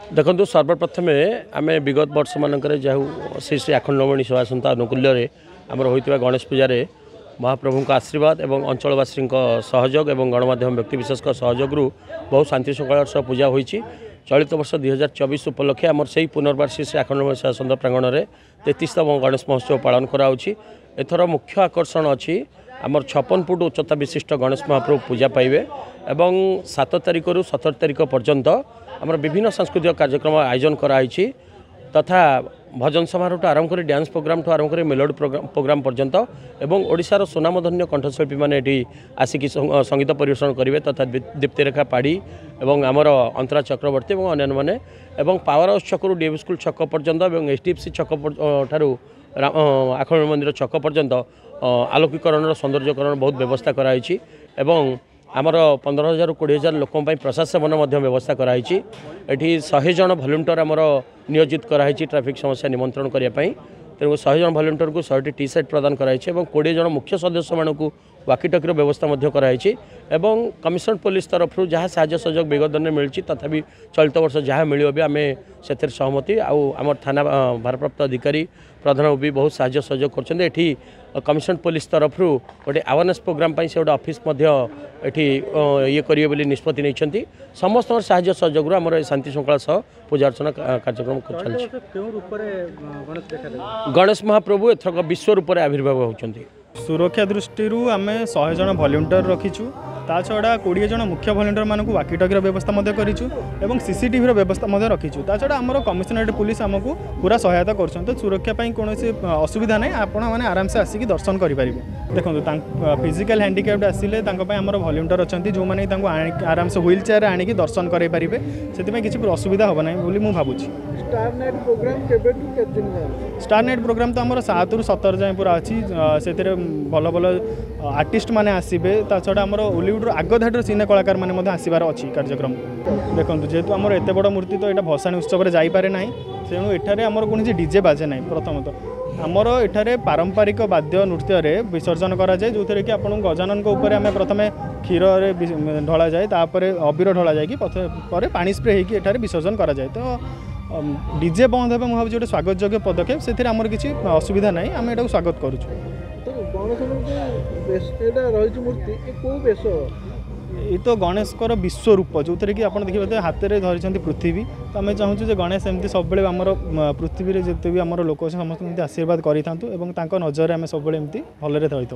देखो सर्वप्रथम आम विगत वर्ष मानक श्री श्री आखंडमणि सभासंत अनुकूल्य आमर होता गणेश पूजा महाप्रभु आशीर्वाद एवं अंचलवासी सहयोग और गणमाध्यम व्यक्तिविशेष सहयोग बहुत शांति श्रृंखलार सह पूजा होती। चलित वर्ष 2024 उपलक्षे आमर से पुनर्बार श्री श्री आखंडमणि सभासंत प्रांगण में 33तम गणेश महोत्सव पालन कराऊँगी। एथर मुख्य आकर्षण अच्छी आमर 56 फुट उच्चता विशिष्ट गणेश महाप्रभु पूजा पाइबे एवं 7 तारिख रु 17 तारिख पर्यंत आमर विभिन्न सांस्कृतिक कार्यक्रम आयोजन कराई तथा भजन समारोह आरंभ कर डांस प्रोग्राम आरंभ कर मेलोडी प्रोग्राम पर्यंत एवं ओडिशार सुनामधन्य कंठशिल्पी मैंने आसिक संगीत परिवेषण करेंगे तथा दीप्तिरेखा पाड़ी एवं आमर अंतरा चक्रवर्ती और अन्य मैंने पावर हाउस छक डीएवी स्कूल छक पर्यंत एचडीएफसी छक ठारू आखंड मंदिर छक पर्यंत आलोकीकरण सौंदर्यकरण बहुत व्यवस्था कराई आमर 15,000 ରୁ 20,000 लोक प्रशासन व्यवस्था कराई। 100 जन भलेंटियर आमर नियोजित कराई ट्रैफिक समस्या निमंत्रण करने तेणु 100 जन भलेंटियर को 100टी टी शर्ट प्रदान कराई 20 जन मुख्य सदस्य मानक वाकीटकीर व्यवस्था कराई कमिशनरेट पुलिस तरफ जहाँ साहय सहयोग विगत दिन मिली तथापि चलित वर्ष जहाँ मिल भी आम से सहमति आम थाना भारप्राप्त अधिकारी प्रधान भी बहुत साहय सहयोग कर कमिशनरेट पुलिस तरफ गोटे अवेयरनेस प्रोग्राम से गोटे ऑफिस ये करेंगे बोली निष्पत्ति नहीं समस्त साहय सहयोग आम शांति श्रृंखला सह पूजा अर्चना कार्यक्रम चलती। गणेश महाप्रभु एथरक विश्व रूप से आविर्भाव होती। सुरक्षा दृष्टि आम 100 जन भलेंटियर रखीचु ता छड़ा 20 जन मुख्य भलेंटियर मानक वाकीटकीर व्यवस्था करिचु एवं सीसीटीवी व्यवस्था रखीचु ता छड़ा आमर कमिशनरेट पुलिस आमको पूरा सहायता करछन तो सुरक्षा पई कोनोसी असुविधा नै आपण माने आराम से आसिक दर्शन करि परिबे। देखंतु फिजिकल हैंडिकैप्ड आसिले तांको पई आमर भलेंटियर अछंती जो माने तांको आराम से व्हील चेयर आनी की दर्शन करै परिबे सेति में किछि असुविधा होबा नै बोली मु भाबुची। स्टार नाइट प्रोग्राम केबे टू के दिन स्टार नाइट प्रोग्राम तो आमर 7 ରୁ 17 जाय पूरा अछि सेतिरे भल भल आर्टिस्ट माने आसीबे ता छड़ा आमर हॉलीवुड आग धाटर सिने कलाकार माने आसबार अच्छी कार्यक्रम। देखो जेहेतु आमर एत बड़ मूर्ति तो यहाँ भसाणी उत्सव जापे ना तेणु एठारे आमर कौन डीजे बाजे ना प्रथमतः आमर एठारे पारंपरिक वाद्य नृत्य विसर्जन कराए जो थे कि आपन गजानन आम प्रथम क्षीर ढला जाए तापर अबीर ढला जाए पानी स्प्रे होकर विसर्जन कराए तो डीजे बंद है मुझे गोटे स्वागत योग्य पदक्षेप से आमर किसी असुविधा ना आम यहाँ स्वागत करुँ। ये तो गणेश कर विश्व रूप जो थे कि आप देखिए हाथ में धरी पृथ्वी तो आम चाहूँ गणेश एमती सब आमर पृथ्वी जिते भी आम लोक समस्त आशीर्वाद करूँ नजर आम सब एमती भलरे रही।